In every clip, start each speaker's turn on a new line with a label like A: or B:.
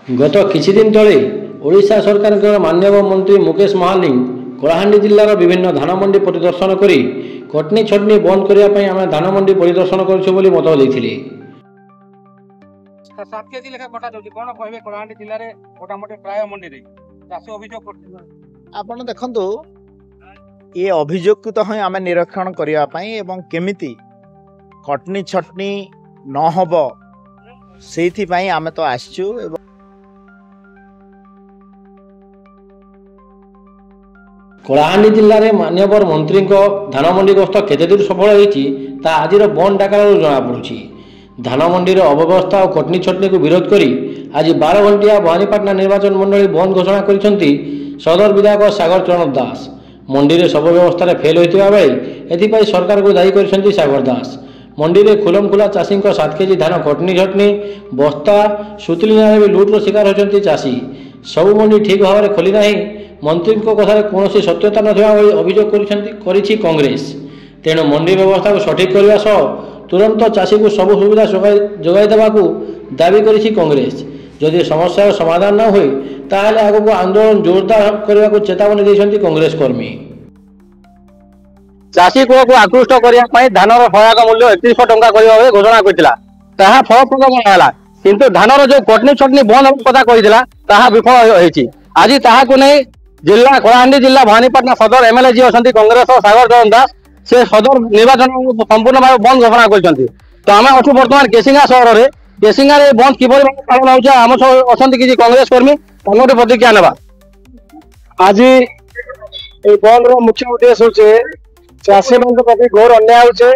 A: गत किछि दिन तले ओडिशा सरकार माननीय मंत्री मुकेश महालिंग कलाहांडी जिलार विभिन्न धान मंडी परिदर्शन करी कटनी छटनी बंद करने आम धान मंडी परिदर्शन कर मत देते।
B: आपण देखंतु ये अभियोग तो हाँ आम निरीक्षण करने केमिति कटनी छटनी न हब से आम तो आसचु।
A: कलाहांडी जिले में मान्यवर मंत्री धान मंडी गस्त केते दूर सफल होती आज बंद डाकर जमापड़ी। धान मंडी अव्यवस्था और कटनी छटनी को विरोध करी आज 12 घंटिया भवानीपाटना निर्वाचन मंडली बंद घोषणा करिसेंती सदर विधायक सागर चरण दास। मंडी में सब व्यवस्था फेल होता बेले एथपाई सरकार को दायी करिसेंती सागर दास। मंडी में खुलम खुला चाषी 7 केजी धान कटनी छटनी बस्ता सुतली भी लुट्र शिकार होती चाषी। सबु मंडी ठीक भाव में खोली ना मंत्री कथार कौन सत्यता ना अभियोग करिछि कांग्रेस। तेणु मंडी व्यवस्था को सठिक करने सह तुरंत चाषी को सब सुविधा जोगाई देवाकू दाबी करिछि कांग्रेस। जदि समस्या समाधान न हुए ताहले आगको आंदोलन जोरदार करने को चेतावनी देइछन्ति कांग्रेस कर्मी।
C: चाषी को आकृष्ट करने धानर सहायक मूल्य 3100 टंका करने घोषणा करता फलप्रद है किंतु धानर जो कटनी छटनी बंद कथा कही विफल होती। आज ताहाकु नहीं जिला कलाहांडी जिला भवानीपाटना सदर एमएलए जी अच्छा कांग्रेस सागर चरण दास से सदर निर्वाचन संपूर्ण भाव बंद घोषणा कर। तो आम अच्छु बर्तमान केसिंगा सहर में केसिंगा बंद किपर पालन होम अच्छा किसी कांग्रेस कर्मी तमोटे प्रतिक्रिया ना।
D: आज बंद मुख्य उद्देश्य होचे चाषी मान प्रति घोर अन्याय होचे।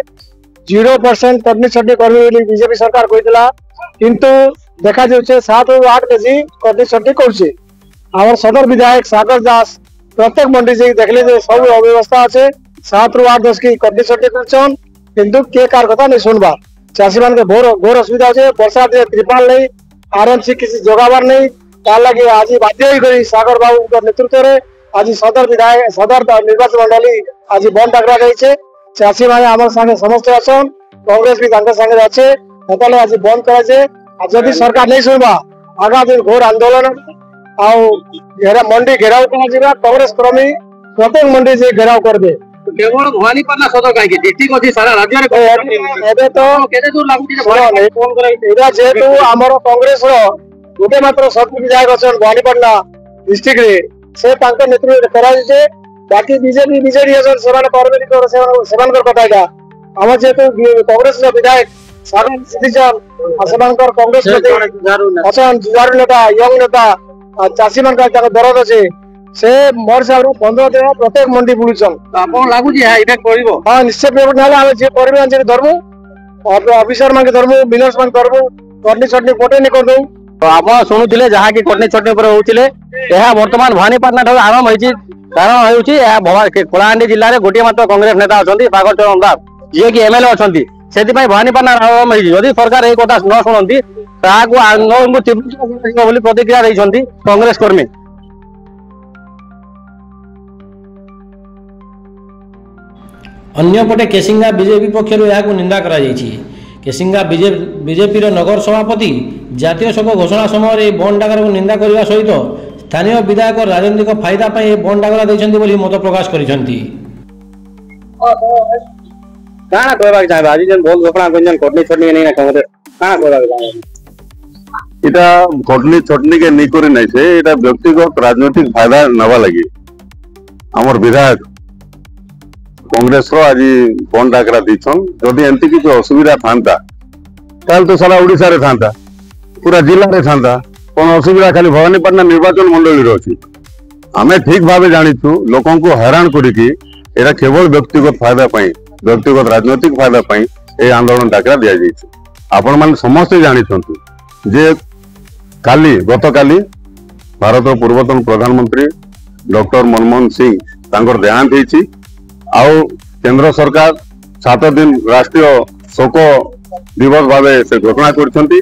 D: 0% कटनी छटनी कर्मी बीजेपी सरकार कहला किंतु देखा जाऊे 7 ରୁ 8 केजी कटनी छटनी कर। आम सदर विधायक सागर दास प्रत्येक मंडी से देखले सब अव्यवस्था अच्छे 7 ରୁ 8 10 की कटनी छटनी कर किंतु के कार कथा नहीं सुनवा। चाषी मान घोर असुविधा अच्छे। वर्षा दिन त्रिपाल नहीं आरएमसी किसी जोगाबार नहीं तार लगे आज बाध्य सागर बाबू नेतृत्व में आज सदर विधायक सदर निर्वाचन मंडली आज बंद डाकरा जाइए। चाषी मैंने आम संगे समस्त अच्छन कांग्रेस भी संगे अच्छे आज बंद कराए। जदि सरकार नहीं सुनवा आगामी दिन घोर आंदोलन घेरा मंडी घेराव करा कांग्रेस कर्मी प्रत्येक मंडी से घेराव कर दे।
C: केवल भवानीपाटना सदर कहीं डिस्ट्रिक्ट अच्छी सारा राज्य
D: जेहेतु आमर कांग्रेस गोटे मात्र सदर विधायक अच्छा भवानीपाटना डिस्ट्रिक्ट से नेतृत्व करा बाकी बीजेपी बीजेडी कथा आम जेहेतु कांग्रेस विधायक साधारण सिटीजन कांग्रेस अच्छा जुआर नेता यंग नेता चाषी मान दरद अच्छे से मोर हिसाब से 15 दिन प्रत्येक मंडी बुलून हाँ निश्चय ना धर्मु अफिसर मान धर्मु मिलर्स मान धर्मु कटनी छटनी पटे नहीं करदू।
C: तो आप शुणुले जहाँ की कटनी छटनी होते बर्तमान भवानीपाटना ठार आरंभ होती कारण होती कलाहांडी जिले में गोटे मात्र कांग्रेस नेता अच्छा सागर चरण दास जी की एमएलए अच्छा से भवानीपाटना आरंभ होती। जदि सरकार एक कथा न शुणती आंदोलन को तीव्र प्रतिक्रिया देते कांग्रेस कर्मी।
A: अन्यपटे केसिंगा बीजेपी पक्षर यह निंदा करा केसिंगा बीजेपी नगर सभापति जातीय शोक घोषणा समय बंद डाकर को निंदा करने सहित स्थानीय विधायक राजनीतिक फायदा बंद डाकरा देते मत प्रकाश कर।
E: कटनी छटनी के नहीं नहीं से व्यक्तिगत राजनीतिक फायदा नवा लगी आमर विधायक कांग्रेस आज बंद डाकरा दीछन। जदि एमती किसी असुविधा था तो सारा ओडिशा रे था पूरा जिले में था कौन असुविधा खाली भवानीपाटना निर्वाचन मंडली अच्छी आम ठीक भाव जाचु लोक हैरान करी केवल व्यक्तिगत फायदा व्यक्तिगत राजनीतिक फायदा ये आंदोलन डाकरा दि जाइए। आपण मैंने समस्ते जानी जे काली गत काली भारत पूर्वतन प्रधानमंत्री डॉक्टर मनमोहन सिंह तांकर देहांत होती आउ केंद्र सरकार 7 दिन राष्ट्रीय शोक दिवस भाव से घोषणा करछंती।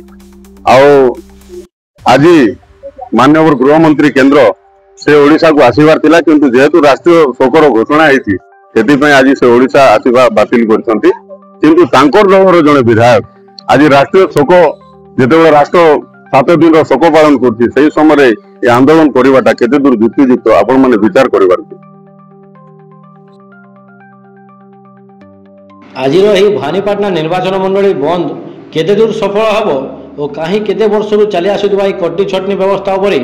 E: आज माननीय गृहमंत्री केंद्र से ओडिशा को आसबार थिला किंतु जेहेतु राष्ट्रीय शोकर घोषणा होती से आज से ओडिशा आसवा बातिल करछंती। किंतु तांकर दलर जड़े विधायक आज राष्ट्रीय शोक जिते राष्ट्र 7 ଦିନର ଶୋକ ପାଳନ କରୁଛି ସେଇ ସମୟରେ ଏ ଆନ୍ଦୋଳନ କରିବାଟା କେତେ ଦୂର ଯୁକ୍ତିଯୁକ୍ତ ଆପଣ ମାନେ ବିଚାର କରିବାର।
A: ଆଜିର ଏହି ଭବାନୀପାଟଣା ନିର୍ବାଚନ ମଣ୍ଡଳୀ ବନ୍ଦ କେତେ ଦୂର ସଫଳ ହେବ ଓ କାହିଁ କେତେ ବର୍ଷରୁ ଚାଲି ଆସୁଥିବା ଏହି କଟନୀ ଛଟନୀ ବ୍ୟବସ୍ଥା ଉପରେ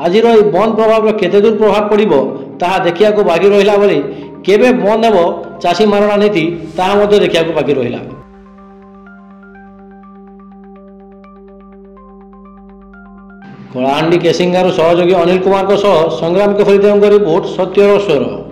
A: ଆଜିର ଏହି ବନ୍ଦ ପ୍ରଭାବର କେତେ ଦୂର ପ୍ରଭାବ ପଡ଼ିବ ତାହା ଦେଖିବାକୁ ବାକି ରହିଲା ବେଳେ କେବେ ବନ୍ଦ ହେବ ଚାଷୀ ମାରଣା ନୀତି ତାହା ମଧ୍ୟ ଦେଖିବାକୁ ବାକି ରହିଲା। କଳାହାଣ୍ଡି କେସିଙ୍ଗାରୁ ସହଯୋଗୀ ଅନିଲ କୁମାରଙ୍କ ସହ ସଂଗ୍ରାମ କେଫରିଦେଓଙ୍କ ରିପୋର୍ଟ ସତ୍ୟର ସ୍ୱର।